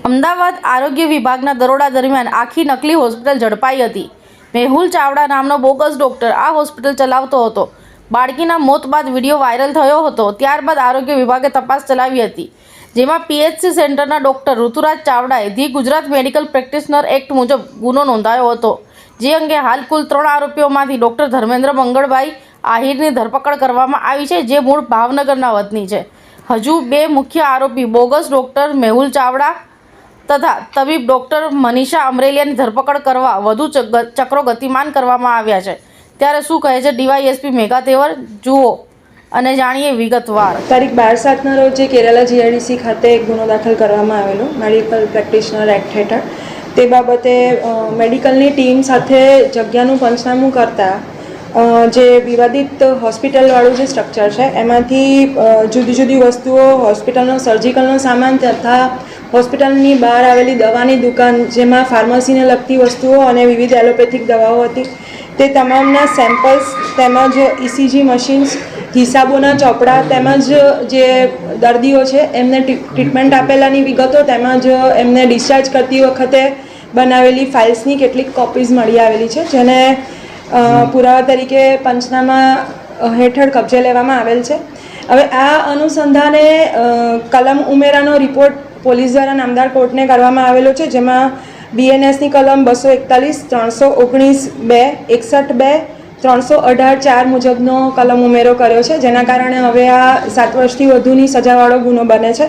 અમદાવાદ આરોગ્ય વિભાગના દરોડા દરમિયાન આખી નકલી હોસ્પિટલ ઝડપાઈ હતી. મેહુલ ચાવડા નામનો બોગસ ડોક્ટર આ હોસ્પિટલ ચલાવતો હતો. બાળકીના મોત બાદ વિડીયો વાયરલ થયો હતો. ત્યારબાદ આરોગ્ય વિભાગે તપાસ ચલાવી હતી, જેમાં પીએચસી સેન્ટરના ડોક્ટર ઋતુરાજ ચાવડાએ the Gujarat medical practitioner act મુજબ ગુનો નોંધાયો હતો. જે અંગે હાલ કુલ 3 આરોપીઓમાંથી ડોક્ટર ધર્મેન્દ્ર મંગળભાઈ આહિરની ધરપકડ કરવામાં આવી છે, જે મૂળ ભાવનગરના વતની છે. હજુ 2 મુખ્ય આરોપી બોગસ ડોક્ટર મેહુલ ચાવડા તથા તબીબ ડોક્ટર મનીષા અમરેલિયાની ધરપકડ કરવા વધુ ચક્રો ગતિમાન કરવામાં આવ્યા છે. ત્યારે શું કહે છે ડીવાયએસપી મેઘા તેવર, જુઓ અને જાણીએ વિગતવાર. તારીખ 12/7ના રોજ જે કેરાલા જીઆઈડીસી ખાતે એક ગુનો દાખલ કરવામાં આવેલો મેડિકલ પ્રેક્ટિશનર એક્ટ હેઠળ. તે બાબતે મેડિકલની ટીમ સાથે જગ્યાનું પંચનામું કરતા જે વિવાદિત હોસ્પિટલવાળું જે સ્ટ્રક્ચર છે એમાંથી જુદી જુદી વસ્તુઓ, હોસ્પિટલનો સર્જિકલનો સામાન તથા હોસ્પિટલની બહાર આવેલી દવાની દુકાન, જેમાં ફાર્મસીને લગતી વસ્તુઓ અને વિવિધ એલોપેથિક દવાઓ હતી, તે તમામના સેમ્પલ્સ તેમજ ઇસીજી મશીન્સ, હિસાબોના ચોપડા તેમજ જે દર્દીઓ છે એમને ટ્રીટમેન્ટ આપેલાની વિગતો તેમજ એમને ડિસ્ચાર્જ કરતી વખતે બનાવેલી ફાઇલ્સની કેટલીક કોપીઝ મળી આવેલી છે, જેને પુરાવા તરીકે પંચનામા હેઠળ કબજે લેવામાં આવેલ છે. હવે આ અનુસંધાને કલમ ઉમેરાનો રિપોર્ટ પોલીસ દ્વારા નામદાર કોર્ટને કરવામાં આવેલો છે, જેમાં બીએનએસની કલમ 241, 319(2), 61(2), 318(4) મુજબનો કલમ ઉમેરો કર્યો છે, જેના કારણે હવે આ 7 વર્ષથી વધુની સજાવાળો ગુનો બને છે.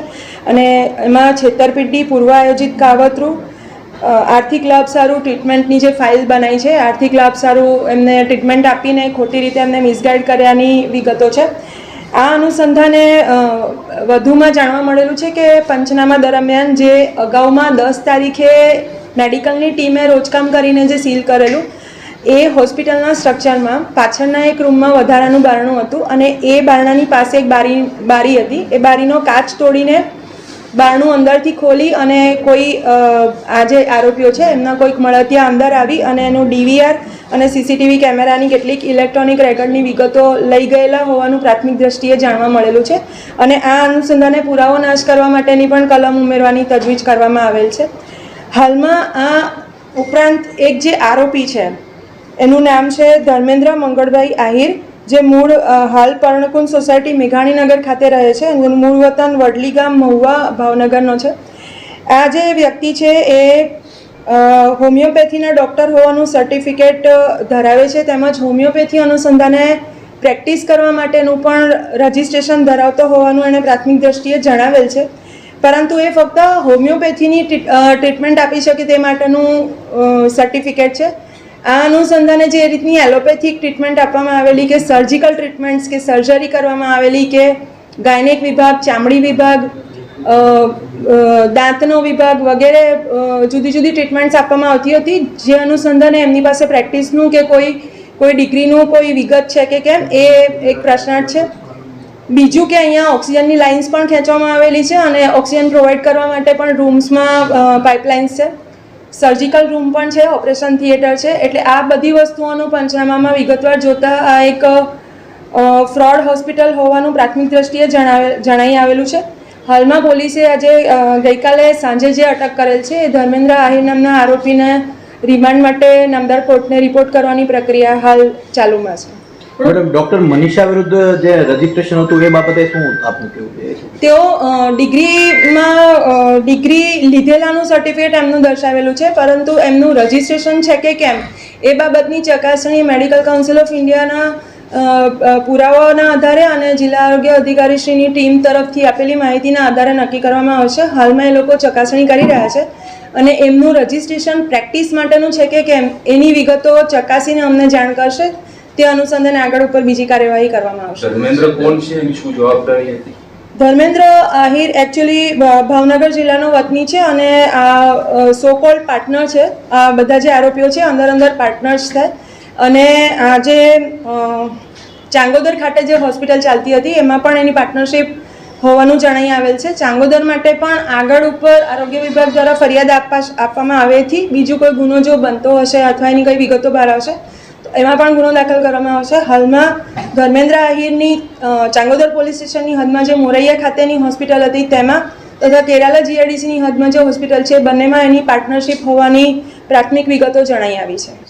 અને એમાં છેતરપિંડી, પૂર્વ આયોજિત કાવતરું, આર્થિક લાભ સારું ટ્રીટમેન્ટની જે ફાઇલ બનાવી છે, આર્થિક લાભ સારું એમને ટ્રીટમેન્ટ આપીને ખોટી રીતે એમને મિસગાઈડ કર્યાની વિગતો છે. આ અનુસંધાને વધુમાં જાણવા મળેલું છે કે પંચનામા દરમિયાન જે અગાઉમાં 10 તારીખે મેડિકલની ટીમે રોજકામ કરીને જે સીલ કરેલું, એ હોસ્પિટલના સ્ટ્રક્ચરમાં પાછળના એક રૂમમાં વધારાનું બારણું હતું અને એ બારણાની પાસે એક બારી હતી. એ બારીનો કાચ તોડીને બારણું અંદરથી ખોલી અને કોઈ આ જે આરોપીઓ છે એમના કોઈક મળતિયા અંદર આવી અને એનું ડીવીઆર અને સીસીટીવી કેમેરાની કેટલીક ઇલેક્ટ્રોનિક રેકોર્ડની વિગતો લઈ ગયેલા હોવાનું પ્રાથમિક દ્રષ્ટિએ જાણવા મળેલું છે. અને આ અનુસંધાને પુરાવો નાશ કરવા માટેની પણ કલમ ઉમેરવાની તજવીજ કરવામાં આવેલ છે. હાલમાં આ ઉપરાંત એક જે આરોપી છે એનું નામ છે ધર્મેન્દ્ર મંગળભાઈ આહિર, જે મૂળ હાલ પર્ણકુંજ સોસાયટી મેઘાણીનગર ખાતે રહે છે. એનું મૂળ વતન વડલી ગામ મહુવા ભાવનગરનો છે. આ જે વ્યક્તિ છે એ હોમિયોપેથીના ડૉક્ટર હોવાનું સર્ટિફિકેટ ધરાવે છે, તેમજ હોમિયોપેથી અનુસંધાને પ્રેક્ટિસ કરવા માટેનું પણ રજિસ્ટ્રેશન ધરાવતો હોવાનું એણે પ્રાથમિક દ્રષ્ટિએ જણાવેલ છે. પરંતુ એ ફક્ત હોમિયોપેથીની ટ્રીટમેન્ટ આપી શકે તે માટેનું સર્ટિફિકેટ છે. આ અનુસંધાને જે રીતની એલોપેથિક ટ્રીટમેન્ટ આપવામાં આવેલી કે સર્જિકલ ટ્રીટમેન્ટ્સ કે સર્જરી કરવામાં આવેલી કે ગાયનેક વિભાગ, ચામડી વિભાગ, દાંતનો વિભાગ વગેરે જુદી જુદી ટ્રીટમેન્ટ્સ આપવામાં આવતી હતી, જે અનુસંધાને એમની પાસે પ્રેક્ટિસનું કે કોઈ ડિગ્રીનું કોઈ વિગત છે કે કેમ, એ એક પ્રશ્નાર્થ છે. બીજું કે અહીંયા ઓક્સિજનની લાઇન્સ પણ ખેંચવામાં આવેલી છે અને ઓક્સિજન પ્રોવાઈડ કરવા માટે પણ રૂમ્સમાં પાઇપલાઇન્સ છે, સર્જિકલ રૂમ પણ છે, ઓપરેશન થિયેટર છે. એટલે આ બધી વસ્તુઓનું પંચનામામાં વિગતવાર જોતા આ એક ફ્રોડ હોસ્પિટલ હોવાનું પ્રાથમિક દ્રષ્ટિએ જણાઈ આવેલું છે. હાલમાં પોલીસે આજે ગઈકાલે સાંજે જે અટક કરેલ છે એ ધર્મેન્દ્ર આહિર નામના આરોપીને રિમાન્ડ માટે નામદાર કોર્ટને રિપોર્ટ કરવાની પ્રક્રિયા હાલ ચાલુમાં છે. મેડમ, ડૉક્ટર મનીષા વિરુદ્ધ જે રજિસ્ટ્રેશન હતું એ બાબતે શું આપનું કહેવું છે? તેઓ ડિગ્રી લીધેલાનું સર્ટિફિકેટ એમનું દર્શાવેલું છે, પરંતુ એમનું રજિસ્ટ્રેશન છે કે કેમ એ બાબતની ચકાસણી મેડિકલ કાઉન્સિલ ઓફ ઇન્ડિયાના પુરાવાઓના આધારે અને જિલ્લા આરોગ્ય અધિકારીશ્રીની ટીમ તરફથી આપેલી માહિતીના આધારે નક્કી કરવામાં આવશે. હાલમાં એ લોકો ચકાસણી કરી રહ્યા છે અને એમનું રજિસ્ટ્રેશન પ્રેક્ટિસ માટેનું છે કે કેમ એની વિગતો ચકાસીને અમને જાણ કરશે. તે અનુસંધાને આગળ ઉપર બીજી કાર્યવાહી કરવામાં આવશે. ધર્મેન્દ્ર કોણ છે અને શું જવાબદારી હતી? ધર્મેન્દ્ર આહિર એકચ્યુઅલી ભાવનગર જિલ્લાનો વતની છે અને આ સો કોલ્ડ પાર્ટનર છે. આ બધા જે આરોપીઓ છે અંદર પાર્ટનર્સ છે. અને આ જે ચાંગોદર ખાતે જે હોસ્પિટલ ચાલતી હતી એમાં પણ એની પાર્ટનરશિપ હોવાનું જણાઈ આવેલ છે. ચાંગોદર માટે પણ આગળ ઉપર આરોગ્ય વિભાગ દ્વારા ફરિયાદ આપવામાં આવેથી બીજું કોઈ ગુનો જો બનતો હશે અથવા એની કોઈ વિગતો બહાર આવશે એમાં પણ ગુનો દાખલ કરવામાં આવશે. હાલમાં ધર્મેન્દ્ર આહિરની ચાંગોદર પોલીસ સ્ટેશનની હદમાં જે મોરૈયા ખાતેની હોસ્પિટલ હતી તેમાં તથા કેરાલા જીઆઈડીસીની હદમાં જે હોસ્પિટલ છે બંનેમાં એની પાર્ટનરશિપ હોવાની પ્રાથમિક વિગતો જણાઈ આવી છે.